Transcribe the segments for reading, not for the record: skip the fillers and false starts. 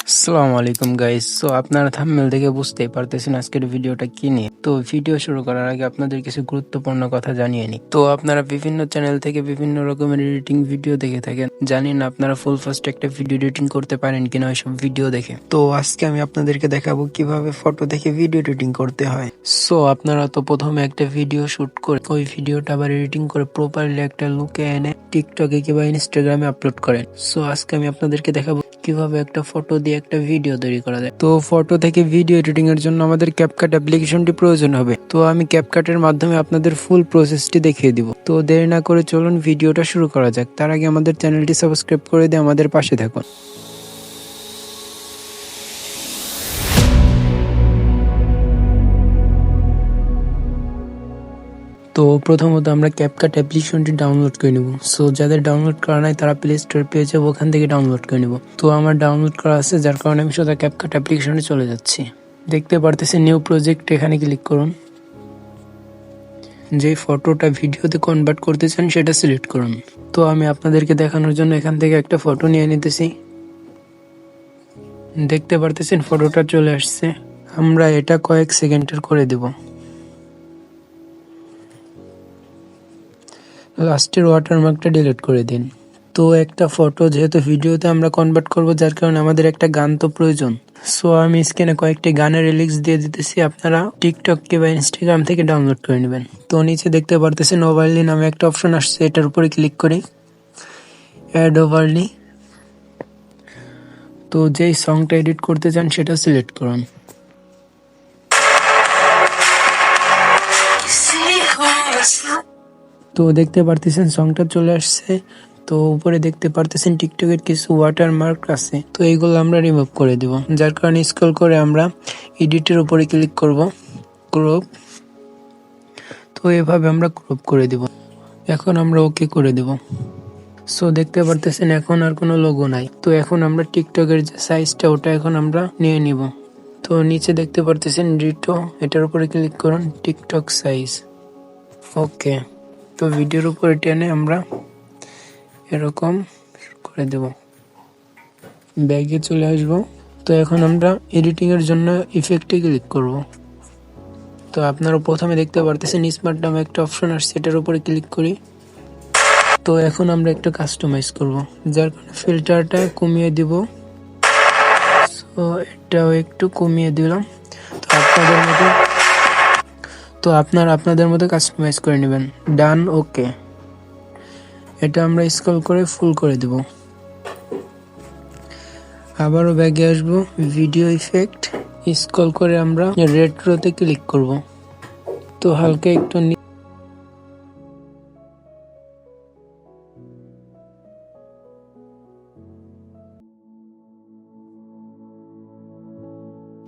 আসসালামু আলাইকুম guys. So আপনারা থাম্বনেল দেখে বুঝতেই পারতেছেন আজকের ভিডিওটা কি নিয়ে। তো ভিডিও শুরু করার আগে আপনাদের কিছু গুরুত্বপূর্ণ কথা জানিয়ে নিই। তো আপনারা বিভিন্ন চ্যানেল থেকে বিভিন্ন রকমের এডিটিং ভিডিও দেখে থাকেন, জানি না আপনারা ফুল ফাস্ট একটা ভিডিও এডিটিং করতে পারেন কিনা ওইসব ভিডিও দেখে। তো আজকে আমি আপনাদেরকে দেখাবো কিভাবে ফটো দেখে ভিডিও এডিটিং করতে হয়। সো আপনারা তো প্রথমে একটা ভিডিও শুট করে ওই ভিডিওটা আবার এডিটিং করে প্রপারলি একটা লুকে এনে টিকটকে কিংবা ইনস্টাগ্রামে আপলোড করেন। সো আজকে আমি আপনাদেরকে দেখাবো কিভাবে একটা ফটো দিয়ে একটা ভিডিও তৈরি করা যায়। তো ফটো থেকে ভিডিও এডিটিং এর জন্য আমাদের ক্যাপকাট অ্যাপ্লিকেশনটি প্রয়োজন হবে। তো আমি ক্যাপকাটের মাধ্যমে আপনাদের ফুল প্রসেসটি দেখিয়ে দিব। তো দেরি না করে চলুন ভিডিওটা শুরু করা যাক। তার আগে আমাদের চ্যানেলটি সাবস্ক্রাইব করে দিয়ে আমাদের পাশে থাকুন। তো প্রথমত আমরা ক্যাপকাট অ্যাপ্লিকেশনটি ডাউনলোড করে নেব। সো যাদের ডাউনলোড করা নাই তারা প্লে স্টোর পেয়ে যাবো, ওখান থেকে ডাউনলোড করে নেব। তো আমার ডাউনলোড করা আছে, যার কারণে আমি সোজা ক্যাপকাট অ্যাপ্লিকেশনে চলে যাচ্ছি। দেখতে পারতেছি নিউ প্রজেক্ট, এখানে ক্লিক করুন। যে ফটোটা ভিডিওতে কনভার্ট করতে চান সেটা সিলেক্ট করুন। তো আমি আপনাদেরকে দেখানোর জন্য এখান থেকে একটা ফটো নিয়ে নিতেছি। দেখতে পারতেছেন ফটোটা চলে আসছে। আমরা এটা কয়েক সেকেন্ডের করে দেব। লাস্টের ওয়াটারমার্কটা ডিলিট করে দিন। তো একটা ফটো যেহেতু ভিডিওতে আমরা কনভার্ট করব, যার কারণে আমাদের একটা গান তো প্রয়োজন। সো আমি স্ক্রিনে কয়েকটি গানের রিলিক্স দিয়ে দিতেছি, আপনারা টিকটক কিংবা ইনস্টাগ্রাম থেকে ডাউনলোড করে নেবেন। তো নিচে দেখতে পারতেছেন ওভারলি নামে একটা অপশন আসছে, এটার উপরে ক্লিক করি, অ্যাড ওভারলি। তো যেই সংটা এডিট করতে চান সেটা সিলেক্ট করুন। তো দেখতে পারতেছেন সংটা চলে আসছে। তো উপরে দেখতে পারতেছেন টিকটকের কিছু ওয়াটারমার্ক আছে, তো এইগুলো আমরা রিমুভ করে দিব। যার কারণে স্ক্রল করে আমরা এডিটের উপরে ক্লিক করব, ক্রপ। তো এভাবে আমরা ক্রপ করে দিব। এখন আমরা ওকে করে দেব। সো দেখতে পারতেছেন এখন আর কোনো লোগো নাই। তো এখন আমরা টিকটকের যে সাইজটা ওটা এখন আমরা নিয়ে নিব। তো নিচে দেখতে পারতেছেন ডিটো, এটার উপরে ক্লিক করুন, টিকটক সাইজ। ওকে। তো ভিডিওর উপরে টেনে আমরা এরকম করে দেব, ব্যাগে চলে আসব। তো এখন আমরা এডিটিং এর জন্য ইফেক্টে ক্লিক করব। তো আপনারা প্রথমে দেখতে পারতেছেন স্মার্ট নামে একটা অপশন আসছে, এটার উপরে ক্লিক করি। তো এখন আমরা একটু কাস্টমাইজ করব, যার কারণে ফিল্টারটা কমিয়ে দিব। তো এটাও একটু কমিয়ে দিলাম। তো আপনারা আপনাদের মতো কাস্টমাইজ করে নেবেন। ডান, ওকে। এটা আমরা স্ক্রল করে ফুল করে দেব। আবারও ব্যাগে আসব, ভিডিও ইফেক্ট, স্ক্রল করে আমরা রেট্রোতে ক্লিক করব। তো হালকা একটু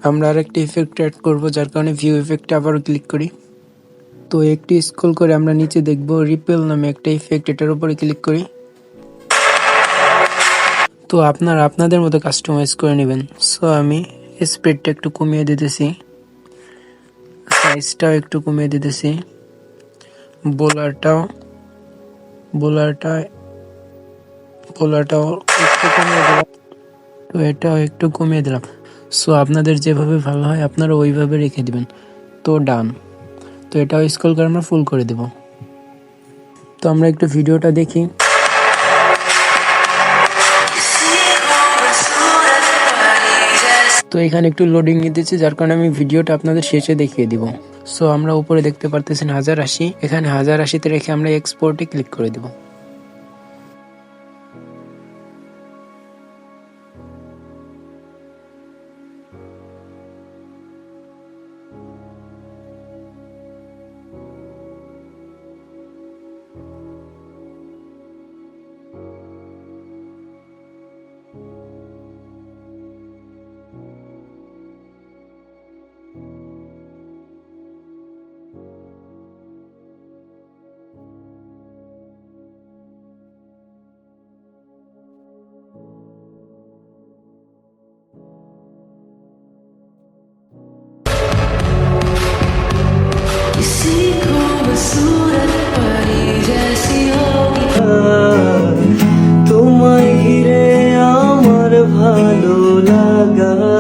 আমরা আরেকটি ইফেক্ট অ্যাড করব, যার কারণে ভিউ ইফেক্টে আবারও ক্লিক করি। তো একটি স্ক্রল করে আমরা নিচে দেখব রিপেল নামে একটা ইফেক্ট, এটার উপরে ক্লিক করি। তো আপনারা আপনাদের মতো কাস্টমাইজ করে নেবেন। সো আমি স্পিডটা একটু কমিয়ে দিতেছি, সাইজটাও একটু কমিয়ে দিতেছি, বোলারটাও একটু কমিয়ে দিলাম। তো এটাও একটু কমিয়ে দিলাম। সো আপনাদের যেভাবে ভালো হয় আপনারা ওইভাবে রেখে দিবেন। তো ডান। তো এটাও স্ক্রল করে আমরা ফুল করে দেব। তো আমরা একটু ভিডিওটা দেখি। তো এখানে একটু লোডিং নিতেছি, যার কারণে আমি ভিডিওটা আপনাদের শেষে দেখিয়ে দিব। সো আমরা উপরে দেখতে পারতেছেন 1080, এখানে 1080-তে রেখে আমরা এক্সপোর্টে ক্লিক করে দিব। গান